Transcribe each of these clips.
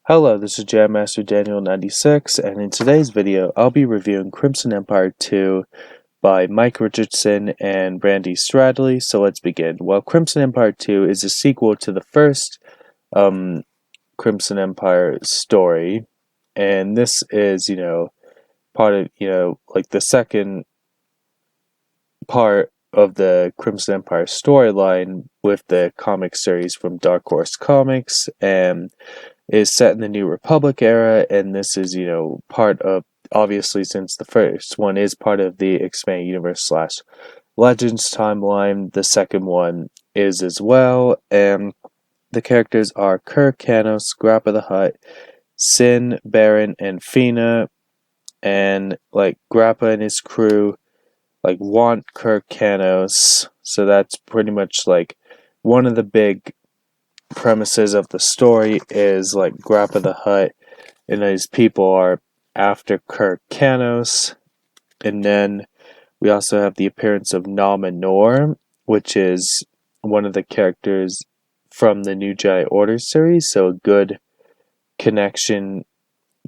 Hello, this is Jam Master Daniel 96, and in today's video, I'll be reviewing Crimson Empire 2 by Mike Richardson and Randy Stradley. So let's begin. Well, Crimson Empire 2 is a sequel to the first Crimson Empire story, and this is, part of, like the second part of the Crimson Empire storyline with the comic series from Dark Horse Comics, and is set in the New Republic era, and this is, part of, obviously, since the first one is part of the Expanded Universe slash Legends timeline, the second one is as well, and the characters are Kirk, Canos, Grappa the Hutt, Sin, Baron, and Fina, and, Grappa and his crew, want Kirk Canos, so that's pretty much, one of the big premises of the story is Grappa the Hutt and his people are after Kirk Canos, and then we also have the appearance of Nama Nor, which is one of the characters from the New Jedi Order series, so a good connection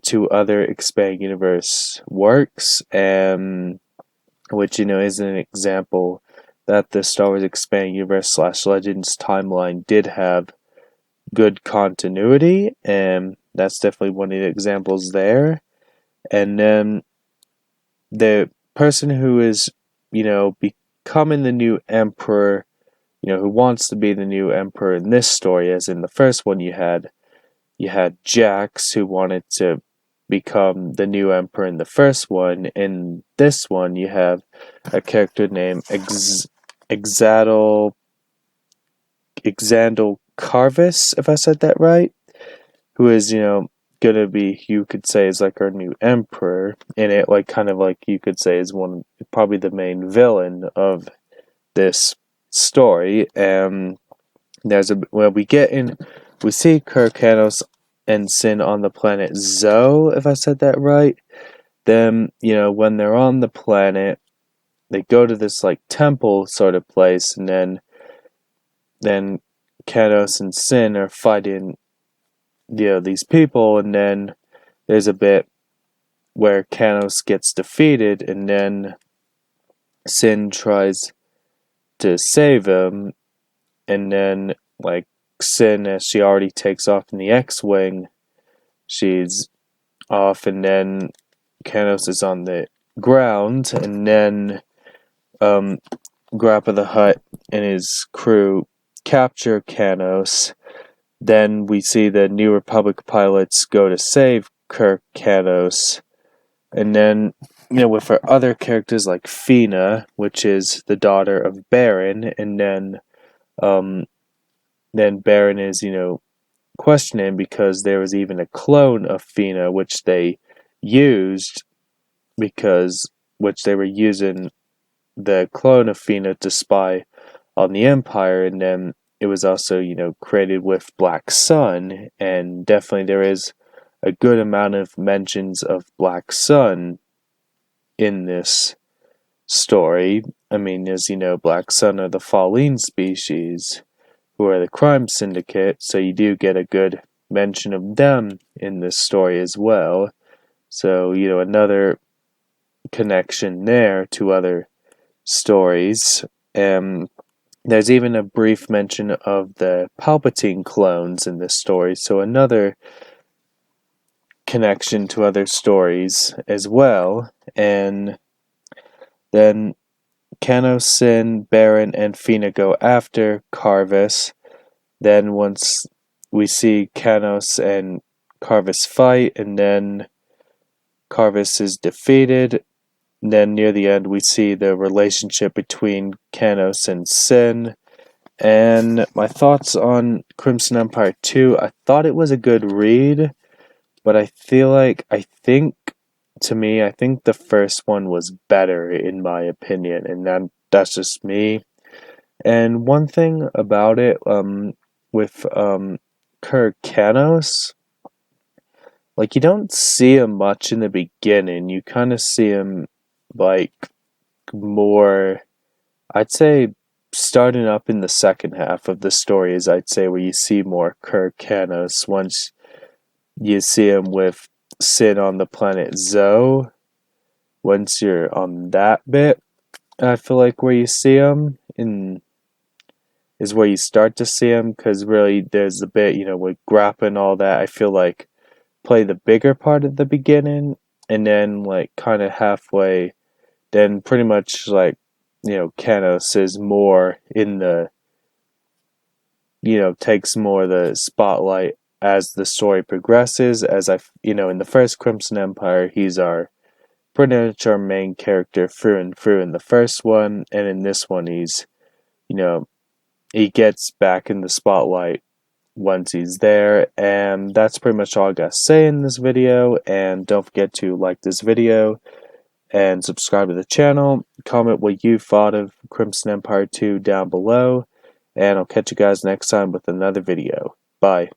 to other Expanded Universe works, which is an example that the Star Wars Expanded Universe slash Legends timeline did have good continuity, and that's definitely one of the examples there. And then the person who is, becoming the new emperor, who wants to be the new emperor in this story, as in the first one you had Jax, who wanted to become the new emperor in the first one. In this one you have a character named Exandal Carvis, if I said that right, who is, gonna be, you could say, is like our new emperor, and it you could say is probably the main villain of this story. We see Kirk, Canos, and Sin on the planet Zoe, if I said that right. Then, when they're on the planet, they go to this temple sort of place, and then Canos and Sin are fighting these people, and then there's a bit where Canos gets defeated, and then Sin tries to save him, and then Sin, as she already takes off in the X-Wing, she's off, and then Canos is on the ground, and then Grappa the Hutt and his crew capture Canos. Then we see the New Republic pilots go to save Kirk Canos, and then with our other characters like Fina, which is the daughter of Baron, and then Baron is questioning because there was even a clone of Fina which they used which they were using the clone of Fina to spy on the Empire, and then it was also, created with Black Sun, and definitely there is a good amount of mentions of Black Sun in this story. I mean, as you know, Black Sun are the Falleen species, who are the crime syndicate, so you do get a good mention of them in this story as well. So, another connection there to other stories. There's even a brief mention of the Palpatine clones in this story, so another connection to other stories as well. And then Canos, Sin, Baron, and Fina go after Carvis. Then once we see Canos and Carvis fight, and then Carvis is defeated. And then near the end we see the relationship between Canos and Sin. And my thoughts on Crimson Empire 2, I thought it was a good read, but I think the first one was better, in my opinion, and that's just me. And one thing about it, with Kirk Canos, you don't see him much in the beginning. You kind of see him more, I'd say, starting up in the second half of the stories, I'd say, where you see more Kirk Canos once you see him with Sin on the planet Zoe. Once you're on that bit, I feel like where you see him in is where you start to see him, because really there's a bit, with Grappa and all that. I feel like play the bigger part at the beginning, and then like kind of halfway, then pretty much like Kanos is more in the takes more of the spotlight as the story progresses. As in the first Crimson Empire, he's our pretty much our main character through and through in the first one, and in this one you know he gets back in the spotlight once he's there. And that's pretty much all I gotta say in this video. And don't forget to like this video and subscribe to the channel. Comment what you thought of Crimson Empire 2 down below, and I'll catch you guys next time with another video. Bye.